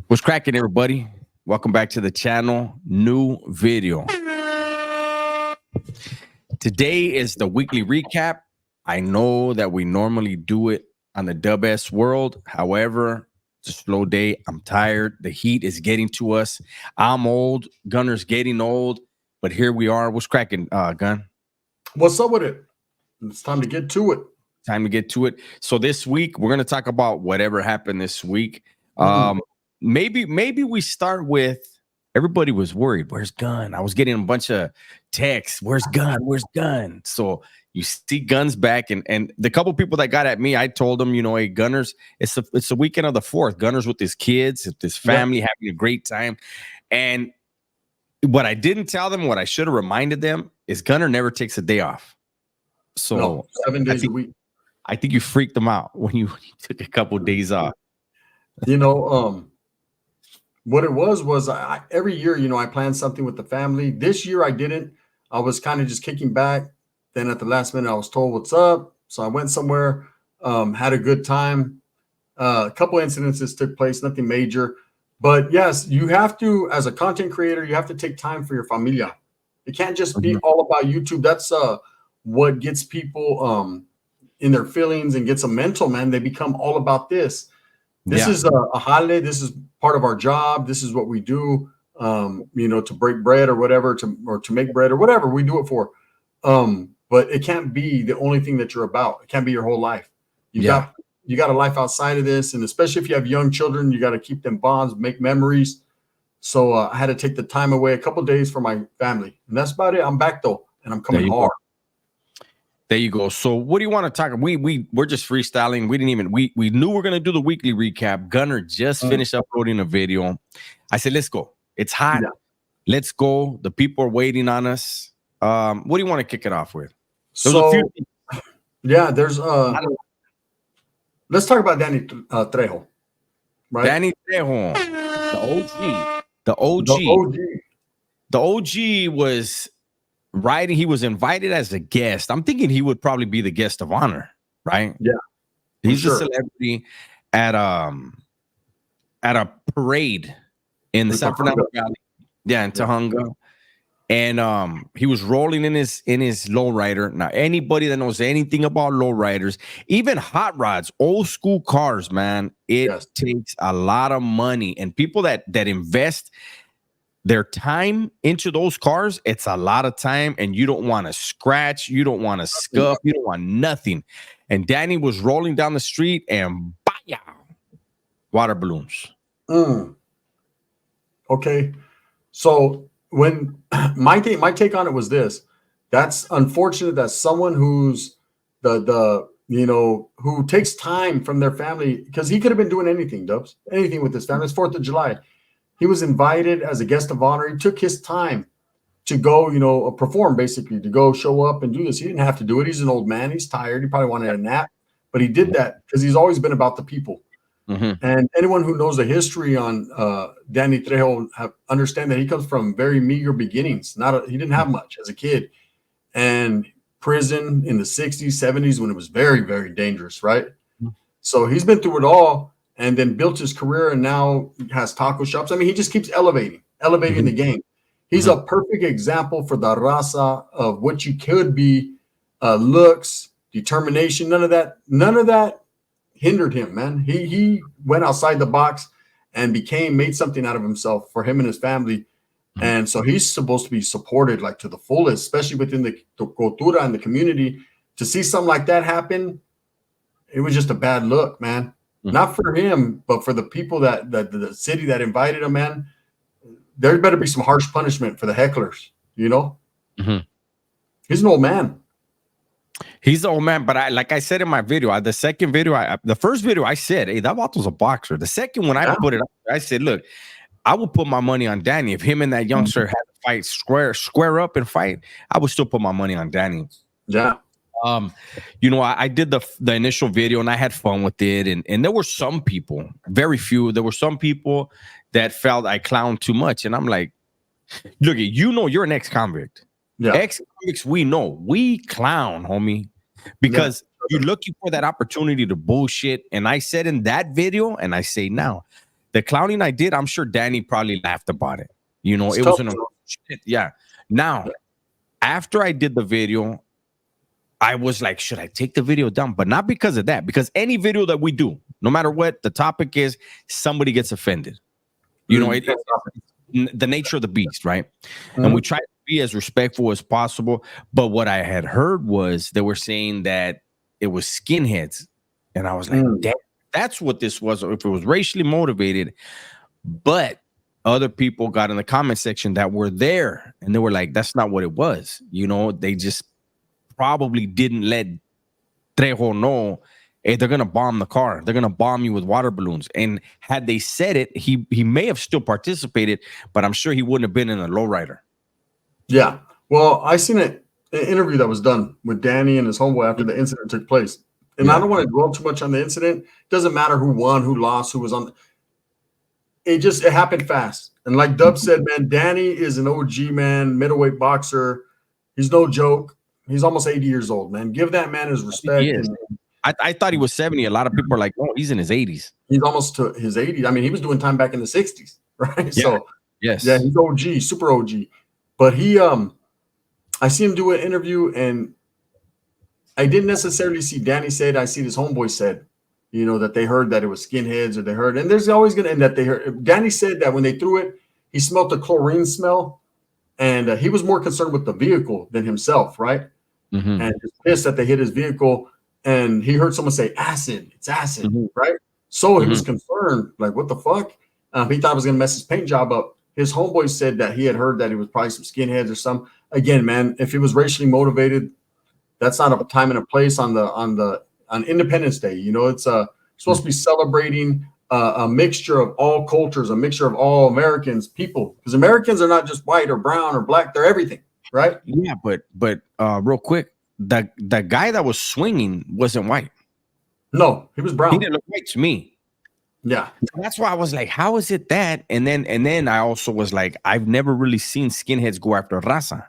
What's cracking, everybody? Welcome back to the channel. New video. Today is the weekly recap. I know that we normally do it on the Dub S World. However, it's a slow day. I'm tired. The heat is getting to us. I'm old. Gunner's getting old. But here we are. What's cracking, Gun? What's up with it? It's time to get to it. Time to get to it. So this week, we're going to talk about whatever happened this week. Mm-hmm. Maybe we start with everybody was worried. Where's Gun? I was getting a bunch of texts. Where's Gun? Where's Gun? So you see Gun's back, and the couple people that got at me, I told them, hey, Gunners, it's the weekend of the 4th. Gunner's with his kids, with his family, having a great time. And what I didn't tell them, what I should have reminded them, is Gunner never takes a day off. So no, 7 days a week. I think you freaked them out when you took a couple of days off. What it was every year, I planned something with the family. This year I didn't. I was kind of just kicking back. Then at the last minute, I was told what's up. So I went somewhere, had a good time. A couple incidences took place, nothing major. But yes, you have to, as a content creator, you have to take time for your familia. It can't just be all about YouTube. That's what gets people in their feelings and gets them mental, man. They become all about this. This is a holiday. This is part of our job. This is what we do, to break bread or whatever, to make bread or whatever we do it for. But it can't be the only thing that you're about. It can't be your whole life. You got a life outside of this. And especially if you have young children, you got to keep them bonds, make memories. So I had to take the time away a couple of days for my family. And that's about it. I'm back though. And I'm coming hard. There you go. So what do you want to talk? We're just freestyling. We didn't even we knew we are gonna do the weekly recap. Gunner just finished uploading a video. I said, let's go. It's hot. Yeah. Let's go. The people are waiting on us. What do you want to kick it off with? There's let's talk about Danny Trejo. Right? Danny Trejo, the OG. The OG was riding. He was invited as a guest. I'm thinking he would probably be the guest of honor, right? Yeah, he's a celebrity at a parade in the San Fernando Valley. Yeah, in Tahunga. And he was rolling in his lowrider. Now, anybody that knows anything about lowriders, even hot rods, old school cars, man, it takes a lot of money. And people that invest their time into those cars, it's a lot of time, and you don't want to scratch, you don't want to scuff, you don't want nothing. And Danny was rolling down the street and baya, water balloons. Okay, so when my take on it was this, that's unfortunate that someone who's who takes time from their family, because he could have been doing anything, Dubs, anything with his family. It's 4th of July. He was invited as a guest of honor. He took his time to go, perform, basically, to go show up and do this. He didn't have to do it. He's an old man. He's tired. He probably wanted a nap, but he did that because he's always been about the people. And anyone who knows the history on Danny Trejo understand that he comes from very meager beginnings. He didn't have much as a kid, and prison in the 60s, 70s when it was very, very dangerous, right? So he's been through it all, and then built his career, and now has taco shops. I mean, he just keeps elevating the game. He's a perfect example for the raza of what you could be, looks, determination. None of that hindered him, man. He went outside the box and made something out of himself for him and his family. And so he's supposed to be supported like to the fullest, especially within the cultura and the community. To see something like that happen, it was just a bad look, man. Not for him, but for the people that the city that invited him, man. There better be some harsh punishment for the hecklers, He's an old man. He's an old man, but like I said in my video, the second video, the first video, I said, hey, that Vato's a boxer. The second one, I put it up, I said, look, I would put my money on Danny. If him and that youngster had to fight, square up and fight, I would still put my money on Danny. Yeah. I did the initial video and I had fun with it. And there were some people, very few, there were some people that felt I clowned too much. And I'm like, look, you're an ex-convict. Yeah. Ex-convicts, we clown, homie, because you're looking for that opportunity to bullshit. And I said in that video, and I say now, the clowning I did, I'm sure Danny probably laughed about it. You know, It's it was tough, an bro. shit. Yeah. Now, after I did the video, I was like, should I take the video down? But not because of that, because any video that we do, no matter what the topic is, somebody gets offended. You know, it's the nature of the beast, right? And we try to be as respectful as possible. But what I had heard was they were saying that it was skinheads. And I was like, damn, that's what this was. If it was racially motivated. But other people got in the comment section that were there and they were like, that's not what it was. You know, they just probably didn't let Trejo know, hey, they're gonna bomb the car. They're gonna bomb you with water balloons. And had they said it, he may have still participated, but I'm sure he wouldn't have been in a lowrider. Yeah. Well, I seen an interview that was done with Danny and his homeboy after the incident took place. And I don't want to dwell too much on the incident. It doesn't matter who won, who lost, who was on. It happened fast. And like Dub said, man, Danny is an OG, man, middleweight boxer. He's no joke. He's almost 80 years old, man. Give that man his respect. I thought he was 70. A lot of people are like, oh, he's in his 80s. He's almost to his 80s. I mean, he was doing time back in the 60s, right? Yeah. So, yes. Yeah, he's OG, super OG. But I see him do an interview, and I didn't necessarily see Danny said. I see his homeboy said, you know, that they heard that it was skinheads, or they heard, and there's always going to end that they heard. Danny said that when they threw it, he smelled the chlorine smell, and he was more concerned with the vehicle than himself, right? And just pissed that they hit his vehicle, and he heard someone say acid. It's acid, right? So he was concerned, like, what the fuck? He thought it was going to mess his paint job up. His homeboy said that he had heard that it was probably some skinheads or some. Again, man, if it was racially motivated, that's not a time and a place on Independence Day. You know, it's supposed to be celebrating a mixture of all cultures, a mixture of all Americans, people, because Americans are not just white or brown or black; they're everything, right? Yeah, but real quick, the guy that was swinging wasn't white. No, he was brown. He didn't look white to me. Yeah, that's why I was like, how is it that? And then I also was like, I've never really seen skinheads go after raza.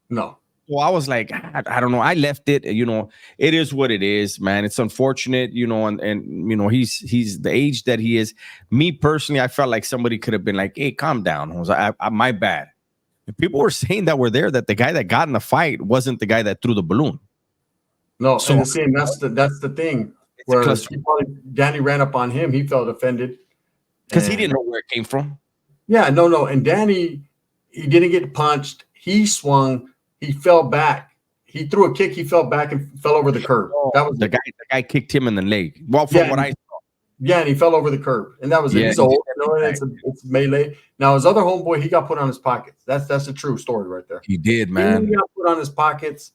No. Well, I was like, I don't know. I left it. You know, it is what it is, man. It's unfortunate, you know, and you know, he's the age that he is. Me personally, I felt like somebody could have been like, hey, calm down. I was like, my bad. And people were saying that were there that the guy that got in the fight wasn't the guy that threw the balloon. No, so that's the thing. Where Danny ran up on him, he felt offended because he didn't know where it came from. Yeah, no, and Danny, he didn't get punched. He swung. He fell back. He threw a kick. He fell back and fell over the curb. That was the guy. The guy kicked him in the leg. Well, from what I saw. Yeah, and he fell over the curb, and that was it. He's old. You know, it's melee. Now his other homeboy, he got put on his pockets. That's a true story right there. He did, man. He got put on his pockets,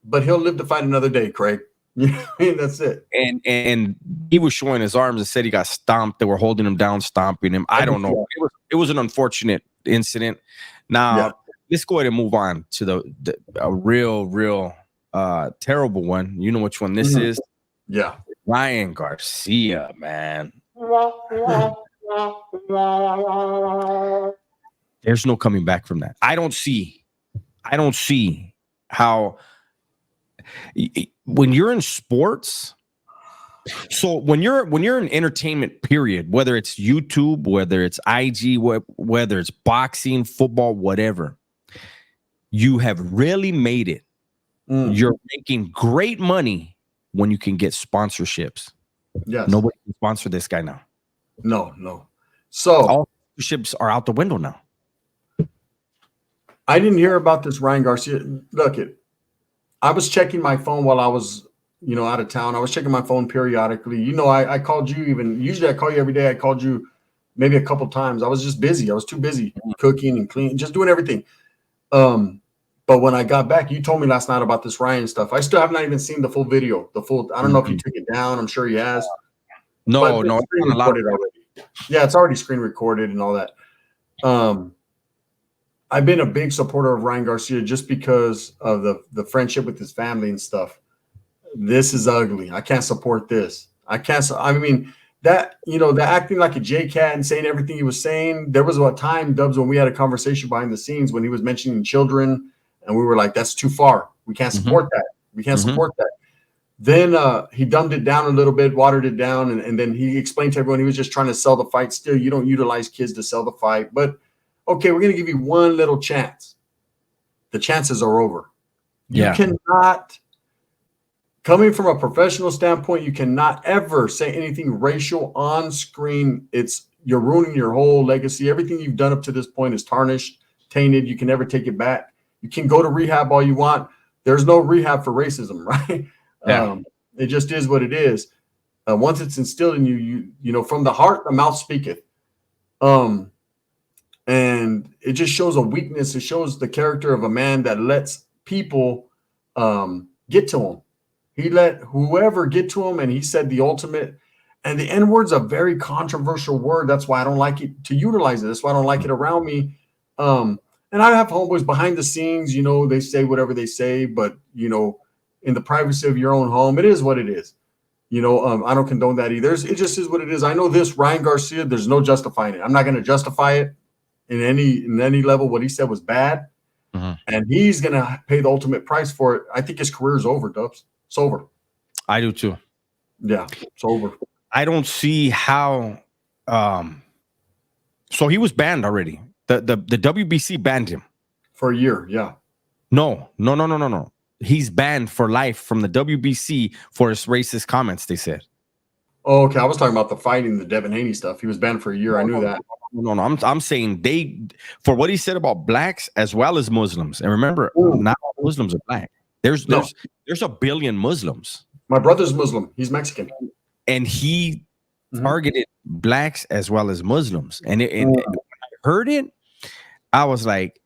but he'll live to fight another day, Craig. You know what I mean? That's it. And he was showing his arms and said he got stomped. They were holding him down, stomping him. I don't know. It was an unfortunate incident. Now let's go ahead and move on to a real terrible one. You know which one this is? Yeah. Ryan Garcia, man. There's no coming back from that. I don't see how when you're in sports, so when you're in entertainment period, whether it's YouTube, whether it's IG, whether it's boxing, football, whatever, you have really made it. You're making great money when you can get sponsorships. Yes. Nobody can sponsor this guy now. No. So all sponsorships are out the window now. I didn't hear about this Ryan Garcia. Look, I was checking my phone while I was, you know, out of town. I was checking my phone periodically. You know, I called you usually I call you every day. I called you maybe a couple times. I was just busy. I was too busy cooking and cleaning, just doing everything. But when I got back, you told me last night about this Ryan stuff. I still have not even seen the full video. I don't know if he took it down. I'm sure he has. No. Yeah, it's already screen recorded and all that. I've been a big supporter of Ryan Garcia just because of the friendship with his family and stuff. This is ugly. I can't support this. I mean, that, you know, the acting like a J-Cat and saying everything he was saying. There was a time, Dubs, when we had a conversation behind the scenes when he was mentioning children, and we were like, that's too far. We can't support that. We can't support that. Then he dumbed it down a little bit, watered it down, and then he explained to everyone he was just trying to sell the fight. Still, you don't utilize kids to sell the fight. But okay, we're going to give you one little chance. The chances are over. You cannot, coming from a professional standpoint, you cannot ever say anything racial on screen. You're ruining your whole legacy. Everything you've done up to this point is tarnished, tainted. You can never take it back. You can go to rehab all you want. There's no rehab for racism, right? Yeah. It just is what it is. Once it's instilled in you, you know, from the heart, the mouth speaketh. And it just shows a weakness. It shows the character of a man that lets people get to him. He let whoever get to him, and he said the ultimate. And the N-word's a very controversial word. That's why I don't like it to utilize it. That's why I don't like it around me. And I have homeboys behind the scenes, you know, they say whatever they say, but, you know, in the privacy of your own home, it is what it is. You know, I don't condone that either. It just is what it is. I know this, Ryan Garcia, there's no justifying it. I'm not going to justify it in any level. What he said was bad. And he's going to pay the ultimate price for it. I think his career is over, Dubs. It's over. I do too. Yeah, it's over. I don't see how. So he was banned already. The WBC banned him For a year, yeah. No. He's banned for life from the WBC for his racist comments, they said. Oh, okay. I was talking about the fighting, the Devin Haney stuff. He was banned for a year. I knew that. No. I'm saying for what he said about blacks as well as Muslims. And remember, not all Muslims are black. There's a billion Muslims. My brother's Muslim. He's Mexican. And he targeted blacks as well as Muslims. And when I heard it, I was like,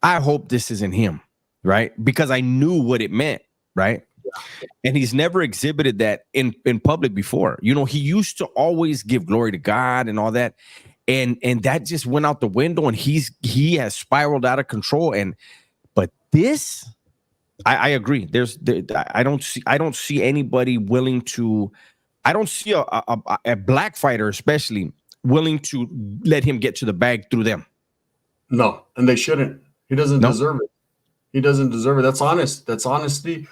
I hope this isn't him. Right? Because I knew what it meant, right? Yeah. And he's never exhibited that in public before. You know, he used to always give glory to God and all that. And that just went out the window, and he has spiraled out of control. But this, I agree. I don't see anybody willing to, I don't see a black fighter especially willing to let him get to the bag through them. No, and they shouldn't. He doesn't deserve it. He doesn't deserve it. That's honest. That's honesty.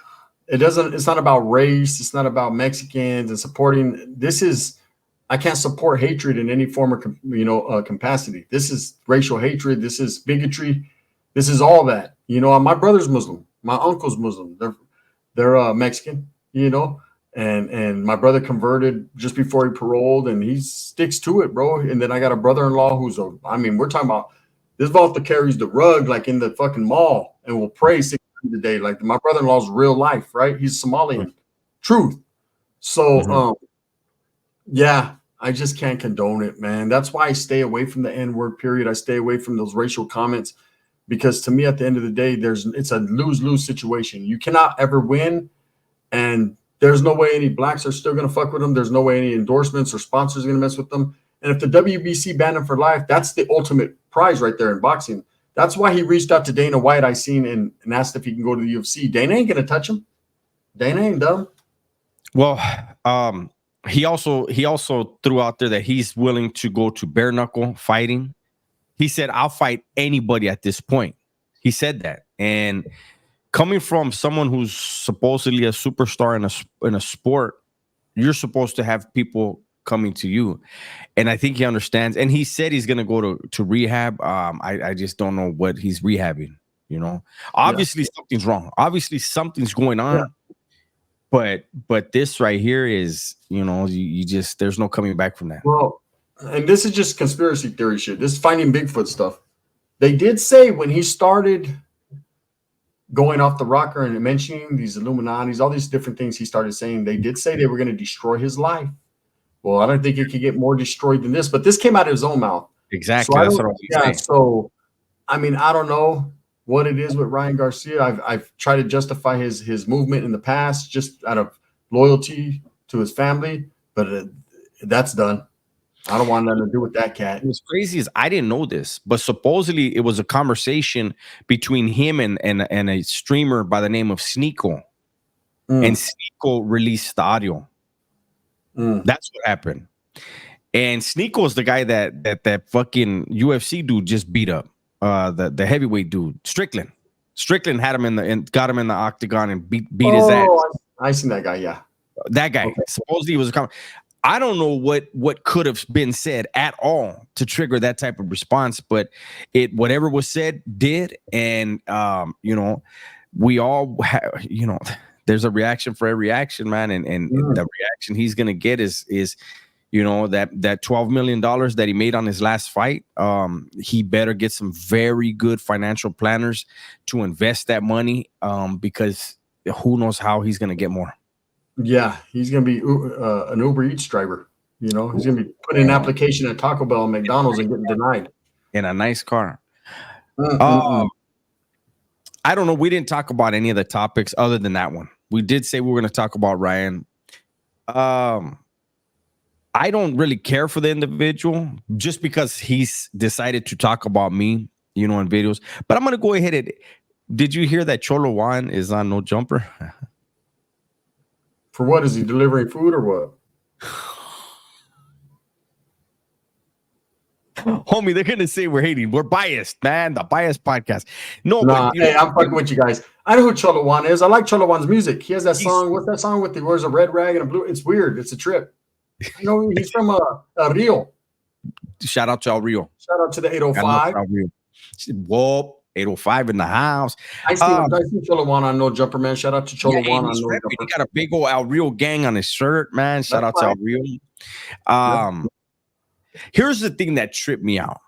It's not about race. It's not about Mexicans and supporting. I can't support hatred in any form of, capacity. This is racial hatred. This is bigotry. This is all that, you know. My brother's Muslim. My uncle's Muslim. They're Mexican, you know, and my brother converted just before he paroled, and he sticks to it, bro. And then I got a brother-in-law we're talking about, this Volta carries the rug like in the fucking mall and will pray 6 times a day. Like my brother-in-law's real life, right? He's Somalian. Truth. So, yeah, I just can't condone it, man. That's why I stay away from the N-word period. I stay away from those racial comments because to me, at the end of the day, it's a lose-lose situation. You cannot ever win, and there's no way any blacks are still going to fuck with them. There's no way any endorsements or sponsors are going to mess with them. And if the WBC banned him for life, that's the ultimate prize right there in boxing. That's why he reached out to Dana White, I seen, and asked if he can go to the UFC. Dana ain't going to touch him. Dana ain't dumb. Well, he also threw out there that he's willing to go to bare knuckle fighting. He said, I'll fight anybody at this point. He said that. And coming from someone who's supposedly a superstar in a sport, you're supposed to have people coming to you. And I think he understands. And he said he's going to go to rehab. I just don't know what he's rehabbing, you know. Obviously something's wrong. Obviously something's going on. Yeah. But this right here is, you know, you just, there's no coming back from that. Well, and this is just conspiracy theory shit. This is finding Bigfoot stuff. They did say when he started going off the rocker and mentioning these Illuminatis, all these different things he started saying, they did say they were going to destroy his life. Well, I don't think it could get more destroyed than this, but this came out of his own mouth. Exactly. So that's what I was saying. So, I mean, I don't know what it is with Ryan Garcia. I've tried to justify his movement in the past just out of loyalty to his family, but that's done. I don't want nothing to do with that cat. What's crazy is I didn't know this, but supposedly it was a conversation between him and a streamer by the name of Sneeko. And Sneeko released the audio. That's what happened. And Sneeko is the guy that fucking UFC dude just beat up. The heavyweight dude, Strickland. Strickland had him got him in the octagon and beat his ass. I seen that guy. Yeah. That guy supposedly was a I don't know what could have been said at all to trigger that type of response, but whatever was said did, and we all there's a reaction for every action, man, and the reaction he's gonna get is that $12 million that he made on his last fight. He better get some very good financial planners to invest that money, because who knows how he's gonna get more. Yeah, he's going to be an Uber Eats driver. He's going to be putting an application at Taco Bell and McDonald's and getting denied. In a nice car. I don't know. We didn't talk about any of the topics other than that one. We did say we were going to talk about Ryan. I don't really care for the individual just because he's decided to talk about me, in videos. But I'm going to go ahead and. Did you hear that Cholo Juan is on No Jumper? For what? Is he delivering food or what? Homie, they're going to say we're hating. We're biased, man. The Biased Podcast. No, hey, I'm fucking with you guys. I know who Cholo Juan is. I like Cholo Juan's music. He has that song. What's that song with he wears a red rag and a blue? It's weird. It's a trip. He's from Rio. Shout out to El Rio. Shout out to the 805. Whoa. 805 in the house. I see Cholo Juan on No Jumper, man. Shout out to Cholo Juan on No Jumper. He got a big old El Rio gang on his shirt, man. Shout out to El Rio. Here's the thing that tripped me out.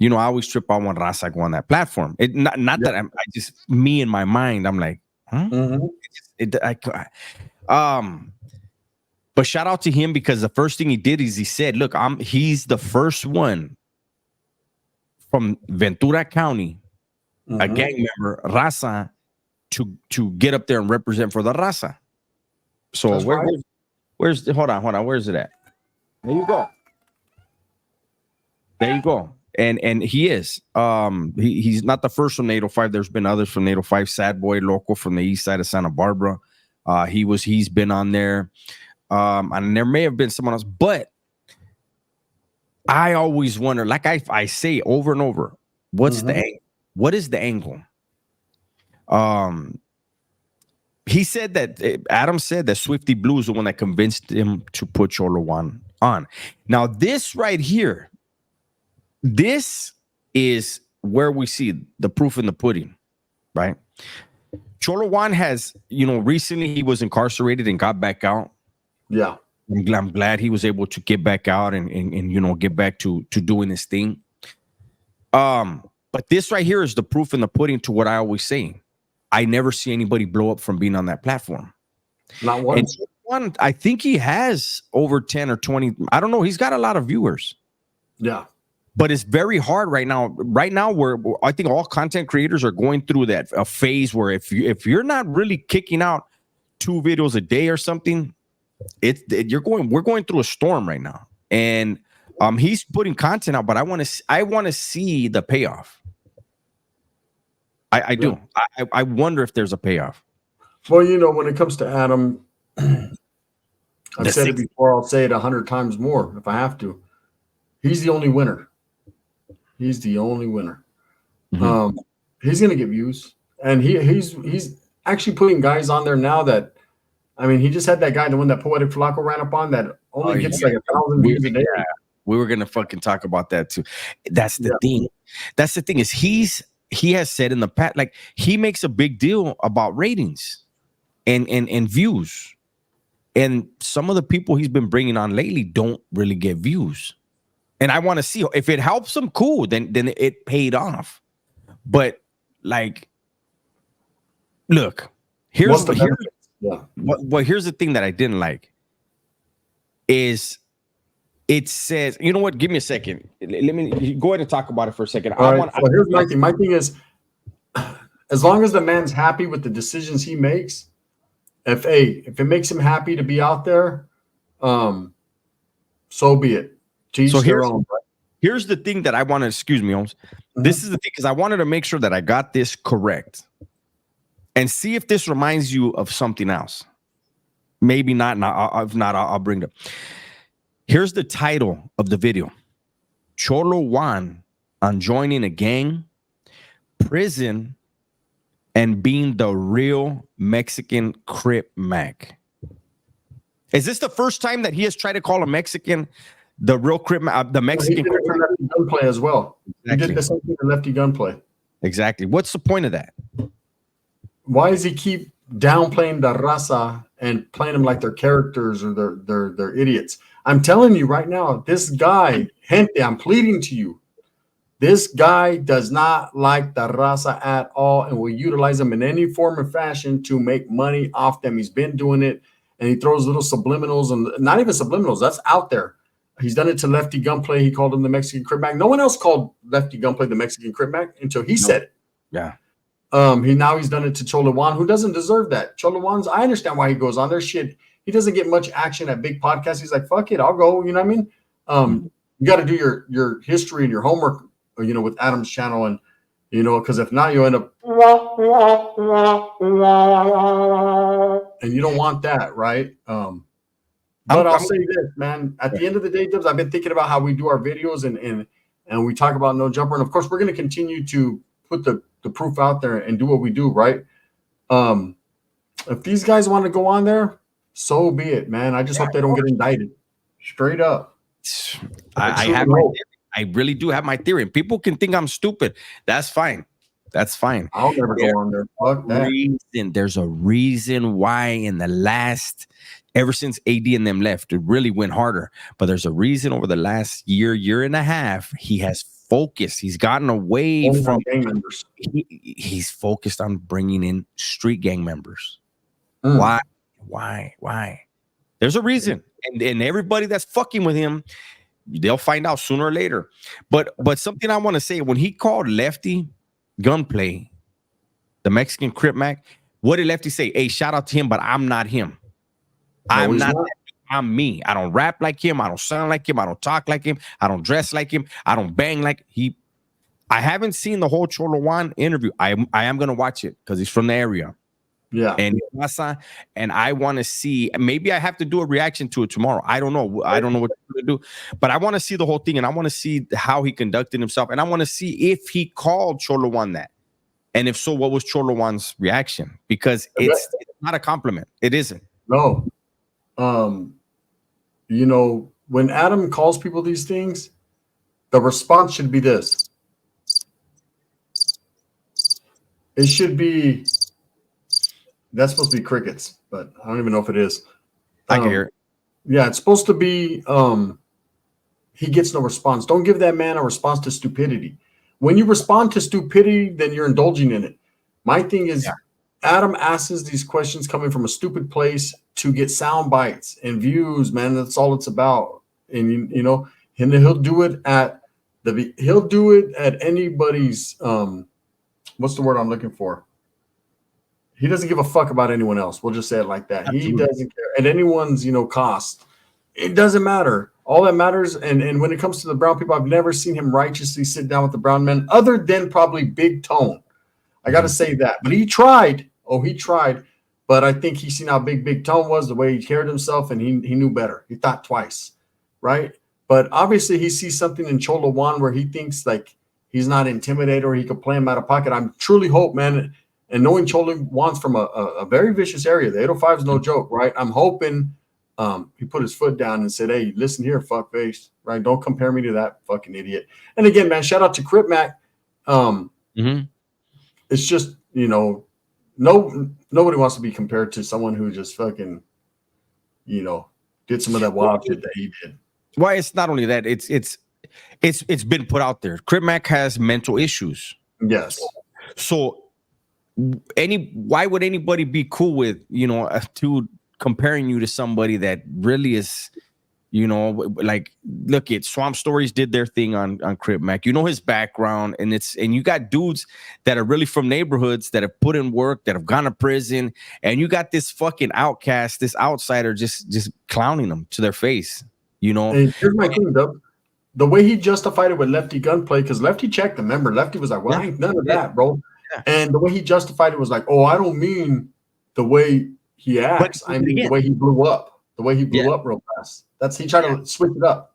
I always trip out when Raza go on that platform. Not that I just me in my mind, I'm like, huh? But shout out to him because the first thing he did is he said, look, he's the first one from Ventura County, a gang member, Raza, to get up there and represent for the Raza. So where's hold on, where's it at? There you go. And he is. He's not the first from 805. There's been others from 805. Sad Boy Loco from the east side of Santa Barbara. He's been on there. And there may have been someone else, but I always wonder, like I say over and over, what is the angle? He said that Adam said that Swifty Blue is the one that convinced him to put Cholo Juan on. Now, this right here, this is where we see the proof in the pudding, right? Cholo Juan has, recently he was incarcerated and got back out. Yeah. I'm glad he was able to get back out and get back to doing his thing. But this right here is the proof in the pudding to what I always say. I never see anybody blow up from being on that platform. Not once. And I think he has over 10 or 20. I don't know. He's got a lot of viewers. Yeah. But it's very hard right now. Right now, where I think all content creators are going through a phase where if you're not really kicking out 2 videos a day or something, we're going through a storm right now. And he's putting content out, but I want to see the payoff. I do. I wonder if there's a payoff. Well, when it comes to Adam, I've said it before. I'll say it 100 times more if I have to. He's the only winner. He's the only winner. Mm-hmm. He's going to get views, and he's actually putting guys on there now that, I mean, he just had that guy, the one that Poetic Flaco ran up on, that only gets like 1,000 views a day. Yeah, we were going to fucking talk about that too. That's the thing. That's the thing is he has said in the past, like he makes a big deal about ratings and views. And some of the people he's been bringing on lately don't really get views. And I want to see if it helps them, cool, then it paid off. But like, look, here's the thing that I didn't like is it says, you know what? Give me a second. Let me go ahead and talk about it for a second. Here's my thing. My thing is, as long as the man's happy with the decisions he makes, if it makes him happy to be out there, so be it. So here's the thing that I want to, excuse me, Holmes. Mm-hmm. This is the thing, because I wanted to make sure that I got this correct and see if this reminds you of something else. Maybe not. If not, I'll bring it up. Here's the title of the video. Cholo Juan on joining a gang, prison, and being the real Mexican Crip Mac. Is this the first time that he has tried to call a Mexican the real Crip Mac, the Mexican? He did it for Lefty Gunplay as well. Exactly. He did the same thing for Lefty Gunplay. Exactly. What's the point of that? Why does he keep downplaying the raza and playing them like they're characters or they're idiots? I'm telling you right now, this guy, gente, I'm pleading to you. This guy does not like the raza at all and will utilize them in any form or fashion to make money off them. He's been doing it, and he throws little subliminals, and not even subliminals. That's out there. He's done it to Lefty Gunplay. He called him the Mexican Crip Mac. No one else called Lefty Gunplay the Mexican Crip Mac until he said it. Yeah. He's done it to Cholo Juan, who doesn't deserve that. Cholo Juan's, I understand why he goes on there. Shit, he doesn't get much action at big podcasts. He's like, fuck it, I'll go. You know what I mean? You got to do your history and your homework, with Adam's channel, and because if not, you end up, and you don't want that, right? But I'll say this, man. At the end of the day, Dubs, I've been thinking about how we do our videos and we talk about No Jumper, and of course, we're going to continue to put the proof out there and do what we do, right? If these guys want to go on there, so be it, man. I just hope they don't get indicted. Straight up. I really do have my theory. And people can think I'm stupid. That's fine. That's fine. I'll never go on there. Fuck that. There's a reason why in the last, ever since AD and them left, it really went harder. But there's a reason over the last year and a half, he has focused. He's gotten away from gang members. He's focused on bringing in street gang members. Why? There's a reason. And everybody that's fucking with him, they'll find out sooner or later. But something I want to say, when he called Lefty Gunplay the Mexican Crip Mac, what did Lefty say? Hey, shout out to him, but I'm not him. I'm not. I'm me. I don't rap like him. I don't sound like him. I don't talk like him. I don't dress like him. I don't bang like he. I haven't seen the whole Cholo Juan interview. I am going to watch it because he's from the area. Yeah. And I want to see, maybe I have to do a reaction to it tomorrow. I don't know. I don't know what to do, but I want to see the whole thing, and I want to see how he conducted himself, and I want to see if he called Cholo Juan that. And if so, what was Cholo Juan's reaction? Because it's not a compliment. It isn't. No. When Adam calls people these things, the response should be this. It should be, that's supposed to be crickets, but I don't even know if it is. I can hear it. Yeah, it's supposed to be he gets no response. Don't give that man a response to stupidity. When you respond to stupidity, then you're indulging in it. My thing is, Adam asks these questions coming from a stupid place to get sound bites and views, man. That's all it's about. And and he'll do it at anybody's what's the word I'm looking for? He doesn't give a fuck about anyone else. We'll just say it like that. Absolutely. He doesn't care at anyone's, cost. It doesn't matter. All that matters, and when it comes to the brown people, I've never seen him righteously sit down with the brown men, other than probably Big Tone. I got to say that. But he tried. Oh, he tried. But I think he's seen how Big Tone was, the way he carried himself, and he knew better. He thought twice, right? But obviously he sees something in Cholo Juan where he thinks like he's not intimidated or he could play him out of pocket. I truly hope, man, and knowing Cholo Juan's from a very vicious area, the 805 is no joke, right? I'm hoping he put his foot down and said, hey, listen here, fuckface, right? Don't compare me to that fucking idiot. And again, man, shout out to Crip Mac. It's just, nobody wants to be compared to someone who just fucking, did some of that wild shit that he did. Why it's not only that, it's been put out there. Crip Mac has mental issues. Yes. So why would anybody be cool with, to comparing you to somebody that really is, like, look at Swamp Stories did their thing on Crip Mac. His background, and you got dudes that are really from neighborhoods that have put in work, that have gone to prison, and you got this fucking outcast, this outsider just clowning them to their face, And here's my thing, though. The way he justified it with Lefty Gunplay, because Lefty checked him. Remember, Lefty was like, well, I ain't none of that, bro. Yeah. And the way he justified it was like, oh, I don't mean the way he acts. I mean the way he blew up. The way he blew up real fast. He tried to switch it up.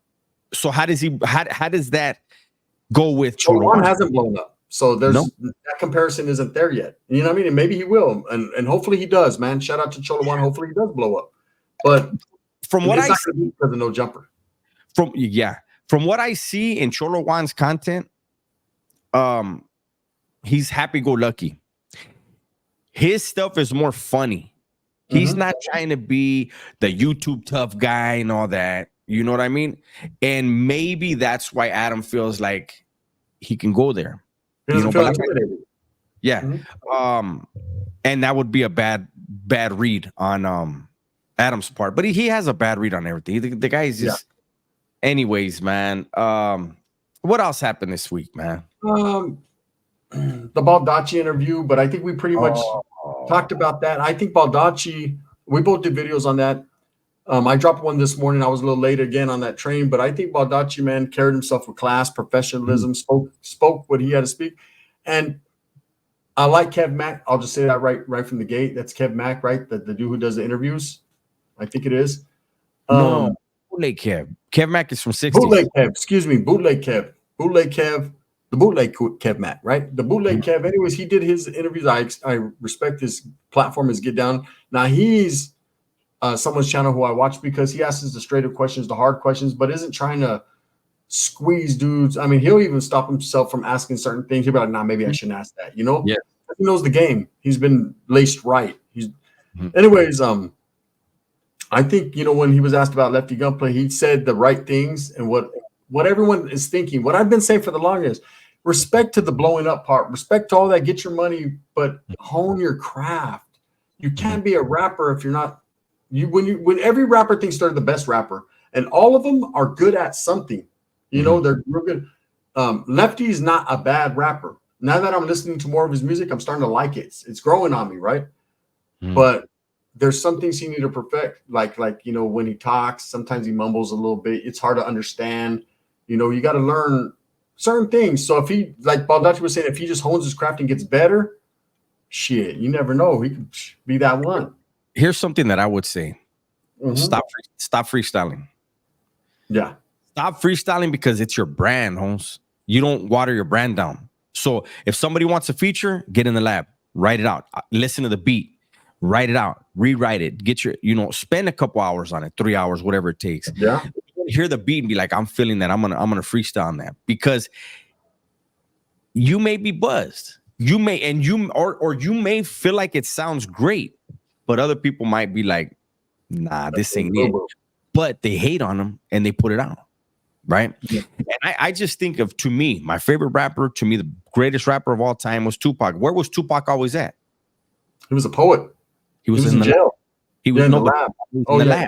So how does that go with Cholo Juan? Hasn't blown up. So that comparison isn't there yet. You know what I mean? And maybe he will, and hopefully he does, man. Shout out to Cholo Juan. Hopefully he does blow up. But from what I see, because of no jumper. From what I see in Cholo Juan's content, he's happy-go-lucky. His stuff is more funny. He's not trying to be the YouTube tough guy and all that. You know what I mean? And maybe that's why Adam feels like he can go there. He doesn't feel intimidated. Yeah. And that would be a bad read on Adam's part. But he has a bad read on everything. The guy is just anyways, man. What else happened this week, man? The Baldacci interview, but I think we pretty much talked about that. I think Baldacci, we both did videos on that. I dropped one this morning. I was a little late again on that train, but I think Baldacci, man, carried himself with class, professionalism, spoke what he had to speak. And I like Kev Mack. I'll just say that right from the gate. That's Kev Mack, right? The dude who does the interviews. I think it is. No, Bootleg Kev. Kev Mack is from 60s. Bootleg Kev. Excuse me. Bootleg Kev. Bootleg Kev. The bootleg Kev Mack, right? The bootleg Kev. Anyways, he did his interviews. I respect his platform, his Get Down. Now he's someone's channel who I watch because he asks the straight up questions, the hard questions, but isn't trying to squeeze dudes. I mean, he'll even stop himself from asking certain things. He'll be like, nah, maybe I shouldn't ask that, you know? Yeah. He knows the game. He's been laced right. Anyways, I think, you know, when he was asked about Lefty Gunplay, he said the right things and what everyone is thinking. What I've been saying for the longest, respect to the blowing up part, respect to all that, get your money, but hone your craft. You can't be a rapper if you're not when every rapper thinks they're the best rapper, and all of them are good at something. You know, they're real good. Lefty is not a bad rapper. Now that I'm listening to more of his music, I'm starting to like it. It's growing on me, right? But there's some things he need to perfect, like you know, when he talks, sometimes he mumbles a little bit. It's hard to understand. You know, you got to learn certain things. So if he, like Baldacci was saying, if he just hones his craft and gets better, shit, you never know. He could be that one. Here's something that I would say. Stop freestyling. Yeah. Stop freestyling because it's your brand, Holmes. You don't water your brand down. So if somebody wants a feature, get in the lab, write it out, listen to the beat, write it out, rewrite it, get your, you know, spend a couple hours on it, 3 hours, whatever it takes. Yeah. Hear the beat and be like, I'm feeling that. I'm gonna freestyle on that, because you may be buzzed. You may, and you may feel like it sounds great, but other people might be like, nah, this ain't it. But they hate on them and they put it out. Right. Yeah. And I just think of, to me, my favorite rapper, to me, the greatest rapper of all time was Tupac. Where was Tupac always at? He was a poet. He was in jail. He was in the lab. In the lab.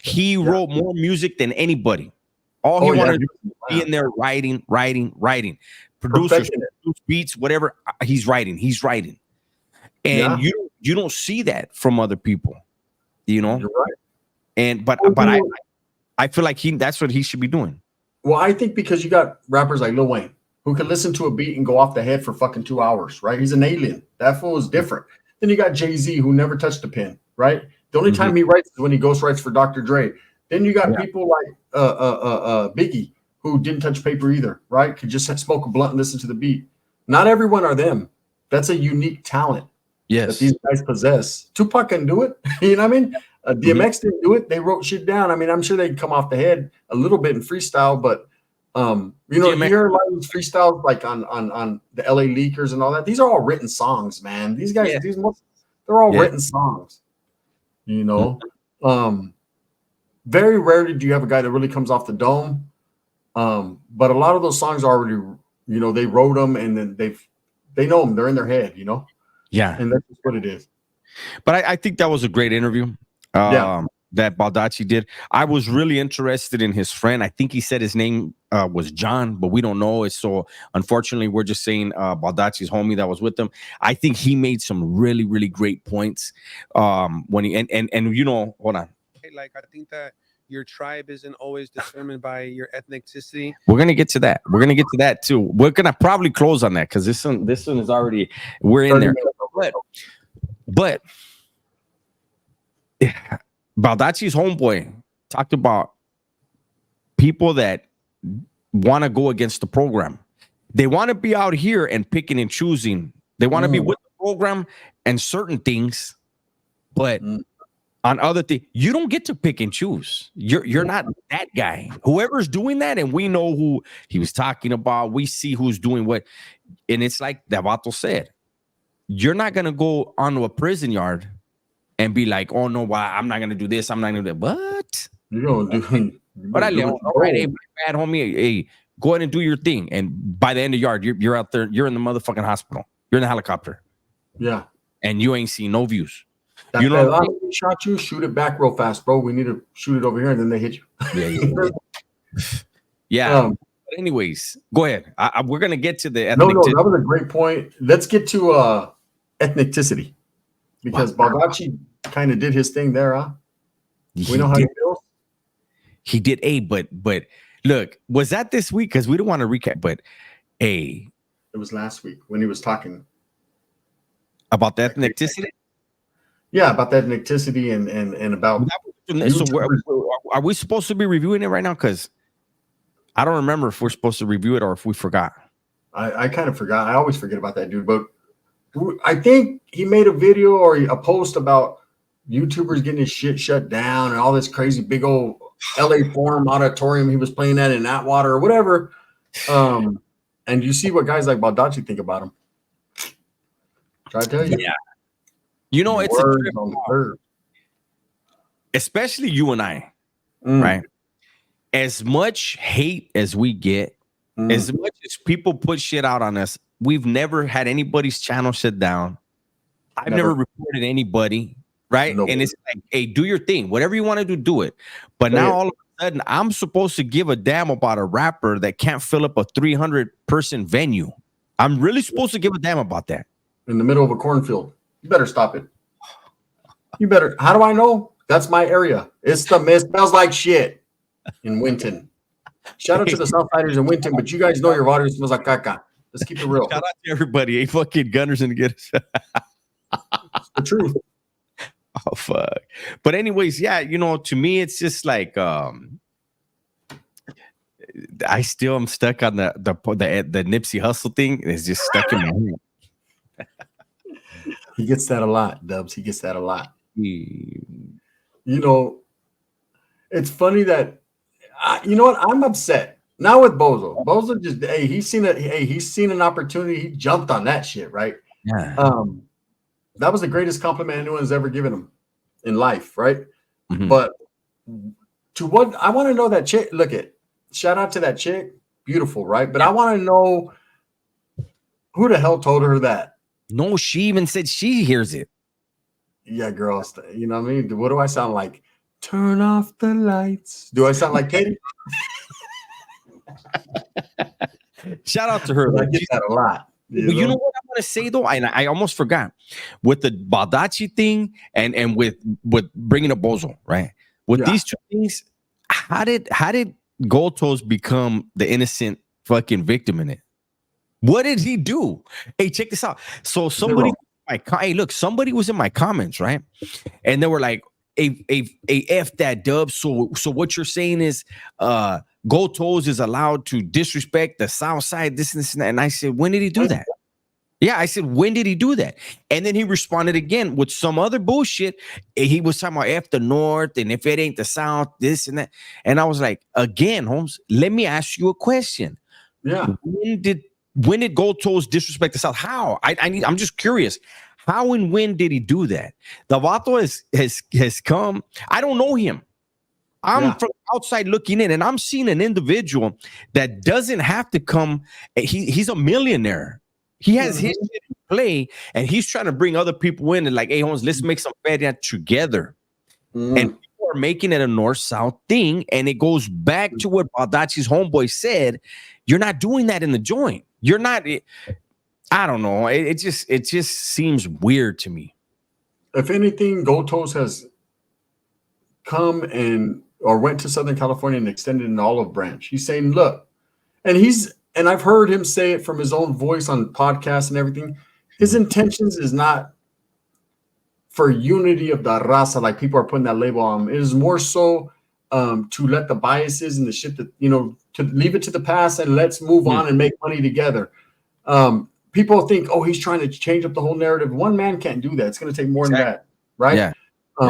He wrote more music than anybody. All he wanted to do was be in there writing. Producers, beats, whatever. He's writing. And you don't see that from other people. You know? You're right. And but I feel like that's what he should be doing. Well, I think because you got rappers like Lil Wayne who can listen to a beat and go off the head for fucking 2 hours, right? He's an alien. That fool is different. Then you got Jay-Z who never touched a pen, right? The only time he writes is when he ghostwrites for Dr. Dre. Then you got people like Biggie who didn't touch paper either, right? Could just smoke a blunt and listen to the beat. Not everyone are them. That's a unique talent that these guys possess. Tupac can do it. You know what I mean? DMX didn't do it. They wrote shit down. I mean, I'm sure they'd come off the head a little bit in freestyle, but you know, DMX, you hear a lot of these freestyles like on the LA Leakers and all that. These are all written songs, man. These guys, they're all written songs. You know, very rarely do you have a guy that really comes off the dome. But a lot of those songs are already, you know, they wrote them and then they know them. They're in their head, you know? Yeah. And that's just what it is. But I think that was a great interview. That Baldacci did. I was really interested in his friend. I think he said his name was John, but we don't know it. So unfortunately, we're just saying Baldacci's homie that was with him. I think he made some really, really great points. When he and you know, hold on. Like, I think that your tribe isn't always determined by your ethnicity. We're gonna get to that. We're gonna get to that too. We're gonna probably close on that because this one is already, we're in there. But Baldacci's homeboy talked about people that want to go against the program, They want to be out here and picking and choosing. They want to be with the program and certain things, but on other things, you don't get to pick and choose. You're not that guy. Whoever's doing that, and we know who he was talking about. We see who's doing what, and it's like Davato said. You're not gonna go onto a prison yard and be like, "Oh no, why I'm not gonna do this. I'm not gonna do that." What? You don't do. But I live. All right, hey, bad homie. Hey, go ahead and do your thing. And by the end of the yard, you're out there. You're in the motherfucking hospital. You're in the helicopter. Yeah. And you ain't seen no views. That You know, shot you. Shoot it back real fast, bro. We need to shoot it over here, and then they hit you. Yeah. But anyways, go ahead. We're gonna get to the no, that was a great point. Let's get to ethnicity, because Baldacci kind of did his thing there, huh? We know how he feels. He did but look, was that this week? Because we don't want to recap, but it was last week when he was talking about the ethnicity. Yeah, about that ethnicity and about. So are we supposed to be reviewing it right now? Because I don't remember if we're supposed to review it or if we forgot. I kind of forgot. I always forget about that dude. But I think he made a video or a post about YouTubers getting his shit shut down and all this crazy big old LA Forum auditorium he was playing at in Atwater or whatever. And you see what guys like Baldacci think about him. Try to tell you. Yeah. You know, it's a trip, especially you and I, right? As much hate as we get, as much as people put shit out on us, we've never had anybody's channel shut down. I've never reported anybody, right? Nobody. And it's like, hey, do your thing. Whatever you want to do, do it. But now all of a sudden, I'm supposed to give a damn about a rapper that can't fill up a 300-person venue. I'm really supposed to give a damn about that. In the middle of a cornfield. You better stop it. You better. How do I know? That's my area. It smells like shit in Winton. Shout out to the Southsiders in Winton, but you guys know your water smells like caca. Let's keep it real. Shout out to everybody. Hey, fucking gunners and get us. It's the truth. Oh fuck. But anyways, yeah, you know, to me, it's just like I still am stuck on the Nipsey Hussle thing. It's just stuck in my head. He gets that a lot, Dubs. He gets that a lot. You know, it's funny that you know what? I'm upset now with Bozo. Bozo just he's seen an opportunity. He jumped on that shit, right? Yeah. That was the greatest compliment anyone's ever given him in life, right? Mm-hmm. But to what I want to know that chick. Shout out to that chick, beautiful, right? But I want to know who the hell told her that. No, she even said she hears it. Yeah, girls. You know what I mean? What do I sound like? Turn off the lights. Do I sound like Katie? Shout out to her. I get that a lot. You know what I want to say though, and I almost forgot with the Baldacci thing and with bringing up Bozo, right? With these two things, how did Goldtoes become the innocent fucking victim in it? What did he do? Hey, check this out. So somebody was in my comments, right? And they were like, a F that, Dub. So what you're saying is Goldtoes is allowed to disrespect the South Side, this and this and that. And I said, when did he do that? Yeah, I said, when did he do that? And then he responded again with some other bullshit. He was talking about F the North, and if it ain't the South, this and that. And I was like, again, Holmes, let me ask you a question. Yeah. When did Goldtoes disrespect the South? How? I'm just curious. How and when did he do that? Davato has come. I don't know him. I'm from outside looking in, and I'm seeing an individual that doesn't have to come. He's a millionaire. He has his shit in play, and he's trying to bring other people in and like, hey, Holmes, let's make some fat together. And people are making it a north-south thing, and it goes back to what Baldacci's homeboy said. You're not doing that in the joint. You're not. I don't know. It just seems weird to me. If anything, Goldtoes has come or went to Southern California and extended an olive branch. He's saying, look, and I've heard him say it from his own voice on podcasts and everything. His intentions is not for unity of the raza, like people are putting that label on him. It is more so to let the biases and the shit that, to leave it to the past and let's move on and make money together. People think, oh, he's trying to change up the whole narrative. One man can't do that. It's going to take more than that, right? Yeah.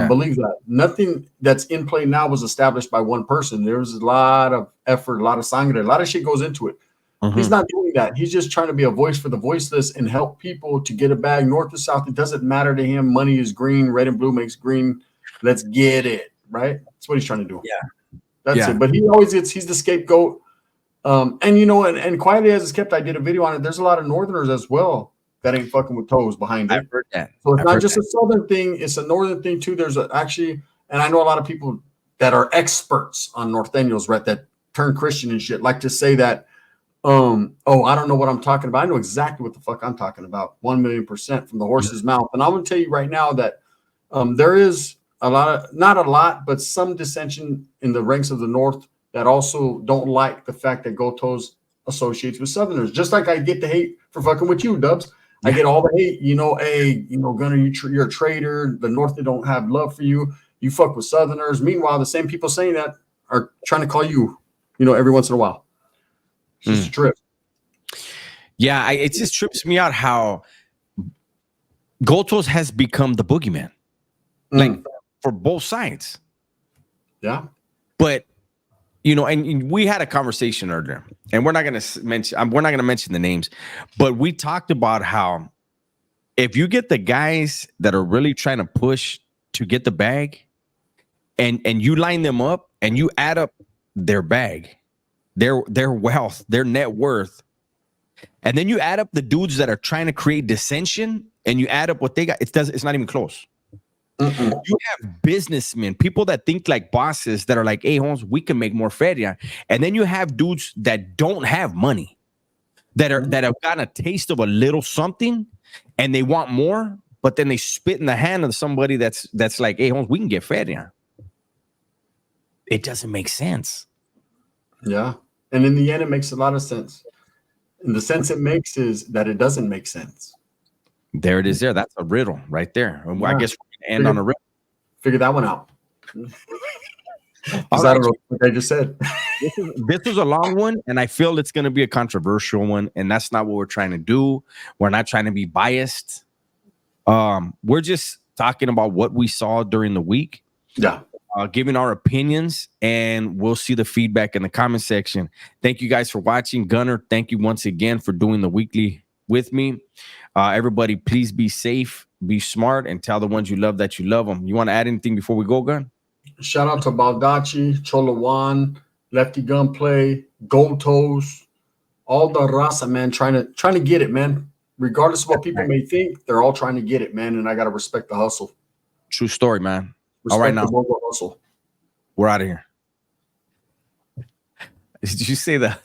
Believe that. Nothing that's in play now was established by one person. There was a lot of effort, a lot of sangre, a lot of shit goes into it. He's not doing that. He's just trying to be a voice for the voiceless and help people to get a bag north or south. It doesn't matter to him. Money is green. Red and blue makes green. Let's get it, right? That's what he's trying to do. Yeah. That's it. But he always gets, he's the scapegoat. And you know, and quietly as it's kept, I did a video on it. There's a lot of Northerners as well that ain't fucking with toes behind it. I've heard that. So it's not just a Southern thing, it's a Northern thing too. There's actually, and I know a lot of people that are experts on Norteños, right? That turn Christian and shit, like to say that, oh, I don't know what I'm talking about. I know exactly what the fuck I'm talking about. 1,000,000% from the horse's mouth. And I'm going to tell you right now that there is a lot of, not a lot, but some dissension in the ranks of the North that also don't like the fact that Gotos associates with Southerners. Just like I get the hate for fucking with you, Dubs. I get all the hate, you know, hey, you know, Gunner, you're a traitor. The North, they don't have love for you. You fuck with Southerners. Meanwhile, the same people saying that are trying to call you, you know, every once in a while. It's just a trip. Yeah, it just trips me out how Gotos has become the boogeyman, like for both sides. Yeah. But you know, and we had a conversation earlier, and we're not going to mention the names, but we talked about how if you get the guys that are really trying to push to get the bag, and you line them up and you add up their bag, their wealth, their net worth, and then you add up the dudes that are trying to create dissension, and you add up what they got, it's not even close. You have businessmen, people that think like bosses that are like, hey, Holmes, we can make more feria. And then you have dudes that don't have money, that have gotten a taste of a little something and they want more, but then they spit in the hand of somebody that's like, hey, Holmes, we can get feria. It doesn't make sense. Yeah. And in the end, it makes a lot of sense. And the sense it makes is that it doesn't make sense. There it is. That's a riddle right there. Yeah. I guess we can end on a riddle. Figure that one out. All I right. don't know what I just said. This was a long one, and I feel it's going to be a controversial one, and that's not what we're trying to do. We're not trying to be biased. We're just talking about what we saw during the week. Yeah. Giving our opinions, and we'll see the feedback in the comment section. Thank you guys for watching. Gunner, thank you once again for doing the weekly with me. Everybody, please be safe, be smart, and tell the ones you love that you love them. You want to add anything before we go, Gun? Shout out to Baldacci, Cholo Juan, Lefty Gunplay, Gold Toes, all the raza, man, trying to get it, man. Regardless of what people may think, they're all trying to get it, man. And I gotta respect the hustle. True story, man. Respect all right, now the Bobo hustle. we're out of here. Did you say that?